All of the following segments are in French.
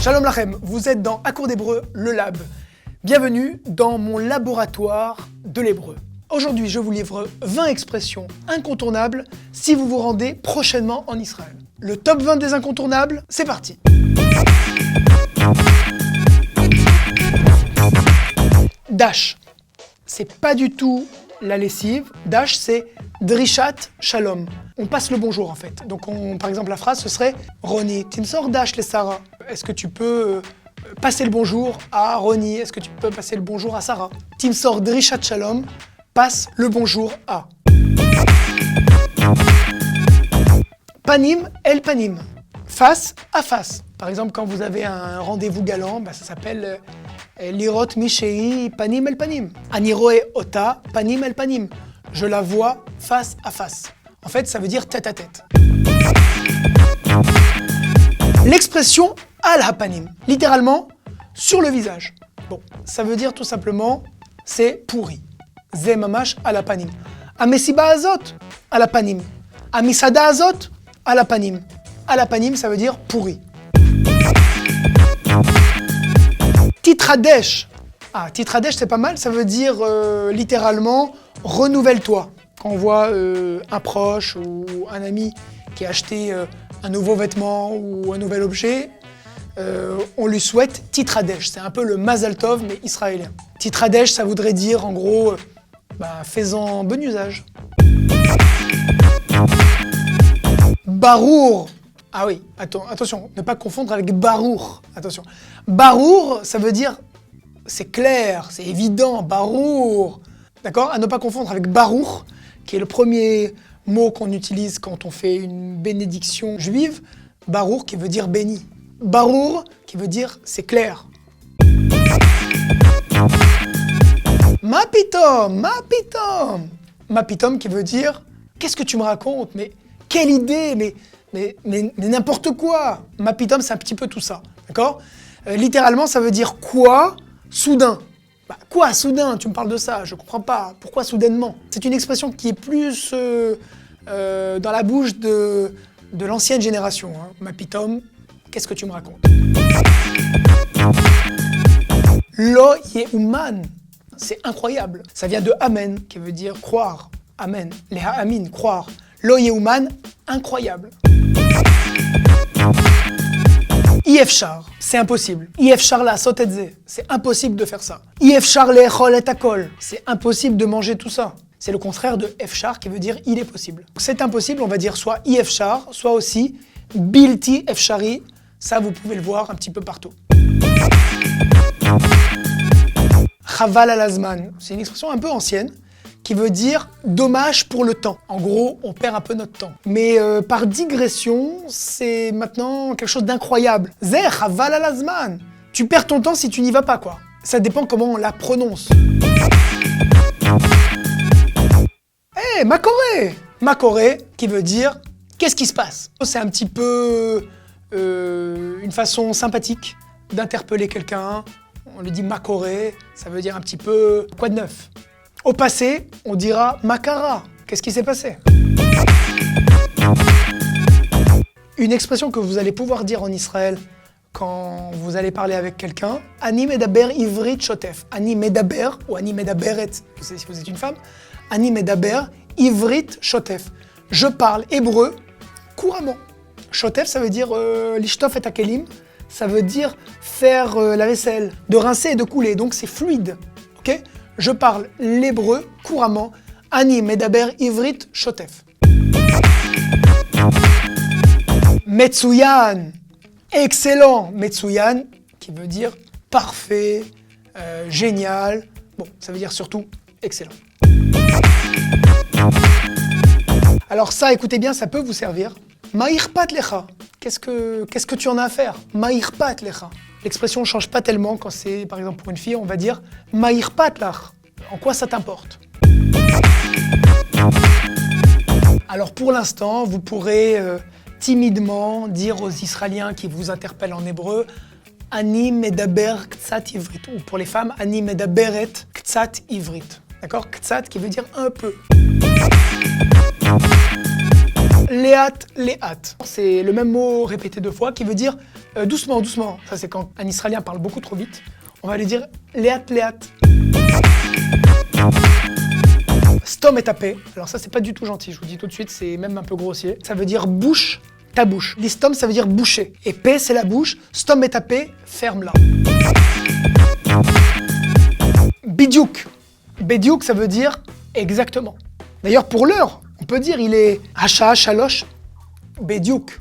Shalom Lachem, vous êtes dans À cours d'hébreu, le lab. Bienvenue dans mon laboratoire de l'hébreu. Aujourd'hui, je vous livre 20 expressions incontournables si vous vous rendez prochainement en Israël. Le top 20 des incontournables, c'est parti. Dash, c'est pas du tout la lessive. Dash, c'est drishat shalom. On passe le bonjour en fait. Donc par exemple la phrase ce serait Roni, Timsor dash les Sarah. Est-ce que tu peux passer le bonjour à Roni? Est-ce que tu peux passer le bonjour à Sarah? Timsor drishat shalom, passe le bonjour à. Panim el panim, face à face. Par exemple quand vous avez un rendez-vous galant, ça s'appelle lirot mishei panim el panim. Ani roe ota panim el panim. Je la vois face à face. En fait, ça veut dire tête à tête. L'expression al hapanim, littéralement sur le visage. Bon, ça veut dire tout simplement c'est pourri. Ze mamash al hapanim. Amesiba azot al hapanim. Amisada azot al hapanim. Al hapanim, ça veut dire pourri. Titradesh. Ah, titradesh, c'est pas mal, ça veut dire littéralement renouvelle-toi. Quand on voit un proche ou un ami qui a acheté un nouveau vêtement ou un nouvel objet, on lui souhaite titradesh. C'est un peu le Mazal Tov, mais israélien. Titradesh, ça voudrait dire en gros, fais-en bon usage. Barour. Ah oui, attention, ne pas confondre avec barour. Attention. Barour, ça veut dire c'est clair, c'est évident, barour. D'accord? À ne pas confondre avec barour, qui est le premier mot qu'on utilise quand on fait une bénédiction juive. Barour qui veut dire béni. Barour qui veut dire c'est clair. Mapitom, mapitom. Mapitom qui veut dire qu'est-ce que tu me racontes? Mais quelle idée? Mais n'importe quoi. Mapitom, c'est un petit peu tout ça. D'accord? Littéralement, ça veut dire quoi? Soudain. Quoi, soudain? Tu me parles de ça? Je comprends pas. Pourquoi soudainement? C'est une expression qui est plus dans la bouche de l'ancienne génération. Hein. Mapitom, qu'est-ce que tu me racontes? Lo yeuman, c'est incroyable. Ça vient de amen, qui veut dire croire. Amen. Les ha'amin, croire. Lo yeuman, incroyable. Ifchar, c'est impossible. Ifchar la sotetze, c'est impossible de faire ça. Ifchar le'echol et akol, c'est impossible de manger tout ça. C'est le contraire de efchar qui veut dire il est possible. C'est impossible, on va dire soit ifchar, soit aussi bilti efchari. Ça, vous pouvez le voir un petit peu partout. Chaval al azman, c'est une expression un peu ancienne qui veut dire dommage pour le temps. En gros, on perd un peu notre temps. Mais par digression, c'est maintenant quelque chose d'incroyable. Zeh, chaval al azman. Tu perds ton temps si tu n'y vas pas, quoi. Ça dépend comment on la prononce. Eh, makoré. Makoré, qui veut dire qu'est-ce qui se passe? C'est un petit peu une façon sympathique d'interpeller quelqu'un. On lui dit makoré, ça veut dire un petit peu quoi de neuf. Au passé, on dira makara. Qu'est-ce qui s'est passé? Une expression que vous allez pouvoir dire en Israël quand vous allez parler avec quelqu'un. Ani medaber ivrit shotef. Ani medaber ou ani medaberet, si vous êtes une femme. Ani medaber ivrit shotef. Je parle hébreu couramment. Shotef, ça veut dire lishtof et akelim. Ça veut dire faire la vaisselle, de rincer et de couler. Donc c'est fluide. Ok? Je parle l'hébreu couramment. Ani medaber ivrit shotef. Metsuyan, excellent. Metsuyan, qui veut dire parfait, génial. Bon, ça veut dire surtout excellent. Alors ça, écoutez bien, ça peut vous servir. Ma'irpat lecha. Qu'est-ce que tu en as à faire? Ma'irpat lecha. L'expression ne change pas tellement quand c'est, par exemple, pour une fille, on va dire « Ma'irpat lach ». En quoi ça t'importe? Alors pour l'instant, vous pourrez timidement dire aux Israéliens qui vous interpellent en hébreu « Ani medaber ktsat ivrit » ou pour les femmes « Ani medaberet ktsat ivrit ». D'accord? Ktsat qui veut dire un peu. Léat, léat. C'est le même mot répété 2 fois qui veut dire doucement, doucement. Ça, c'est quand un Israélien parle beaucoup trop vite. On va lui dire léat, léat. Stom et tapé. Alors ça, c'est pas du tout gentil, je vous dis tout de suite, c'est même un peu grossier. Ça veut dire bouche, ta bouche. L'istom, ça veut dire boucher. Et P, c'est la bouche. Stom et tapé, ferme-la. Bidiouk. Bidiouk, ça veut dire exactement. D'ailleurs, pour l'heure, on peut dire il est Hacha, Shalosh, Bidiouk.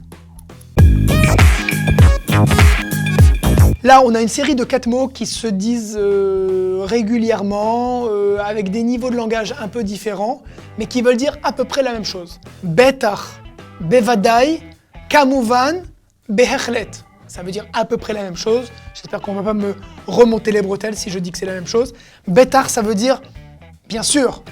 Là, on a une série de 4 mots qui se disent régulièrement, avec des niveaux de langage un peu différents, mais qui veulent dire à peu près la même chose. Betach, Bevadai, Kamuvan, Behechlet. Ça veut dire à peu près la même chose. J'espère qu'on ne va pas me remonter les bretelles si je dis que c'est la même chose. Betach, ça veut dire bien sûr.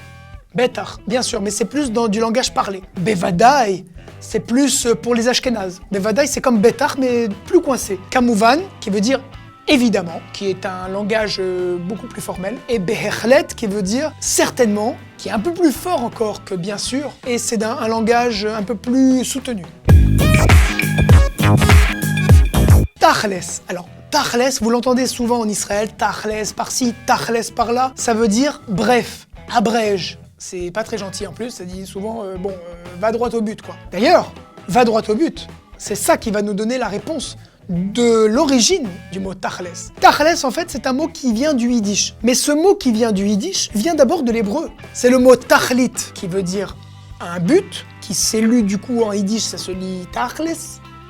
Betach, bien sûr, mais c'est plus dans du langage parlé. Bevadai, c'est plus pour les Ashkénazes. Bevadai, c'est comme Betach, mais plus coincé. Kamuvan, qui veut dire évidemment, qui est un langage beaucoup plus formel. Et Behechlet, qui veut dire certainement, qui est un peu plus fort encore que bien sûr, et c'est un langage un peu plus soutenu. Tachles. Alors, Tachles, vous l'entendez souvent en Israël, Tachles par-ci, Tachles par-là. Ça veut dire bref, abrège. C'est pas très gentil en plus, ça dit souvent, va droit au but quoi. D'ailleurs, va droit au but, c'est ça qui va nous donner la réponse de l'origine du mot Tachles. Tachles, en fait, c'est un mot qui vient du yiddish. Mais ce mot qui vient du yiddish vient d'abord de l'hébreu. C'est le mot Tachlit, qui veut dire un but, qui s'est lu du coup en yiddish, ça se lit Tachles.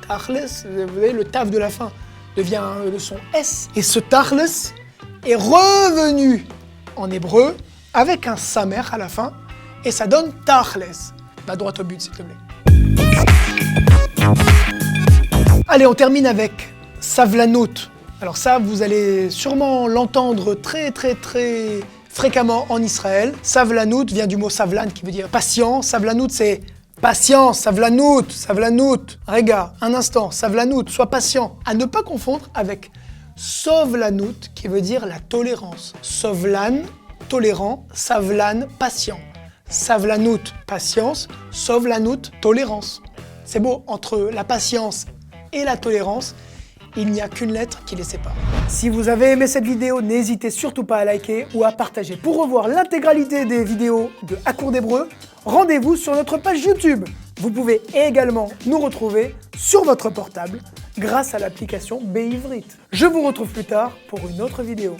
Tachles, vous voyez, le taf de la fin devient le son S. Et ce Tachles est revenu en hébreu avec un samer à la fin, et ça donne Tachles. Va droit au but, s'il te plaît. Allez, on termine avec Savlanout. Alors ça, vous allez sûrement l'entendre très fréquemment en Israël. Savlanout vient du mot savlan, qui veut dire patient. Savlanout, c'est patience, savlanout, savlanout. Regarde, un instant, savlanout, sois patient. À ne pas confondre avec sovlanout, qui veut dire la tolérance. Sovlan, tolérant, savlan, patient. Savlanout, patience, sovlanout, tolérance. C'est beau, entre la patience et la tolérance, il n'y a qu'une lettre qui les sépare. Si vous avez aimé cette vidéo, n'hésitez surtout pas à liker ou à partager. Pour revoir l'intégralité des vidéos de À court d'hébreu, rendez-vous sur notre page YouTube. Vous pouvez également nous retrouver sur votre portable grâce à l'application Be'Ivrit. Je vous retrouve plus tard pour une autre vidéo.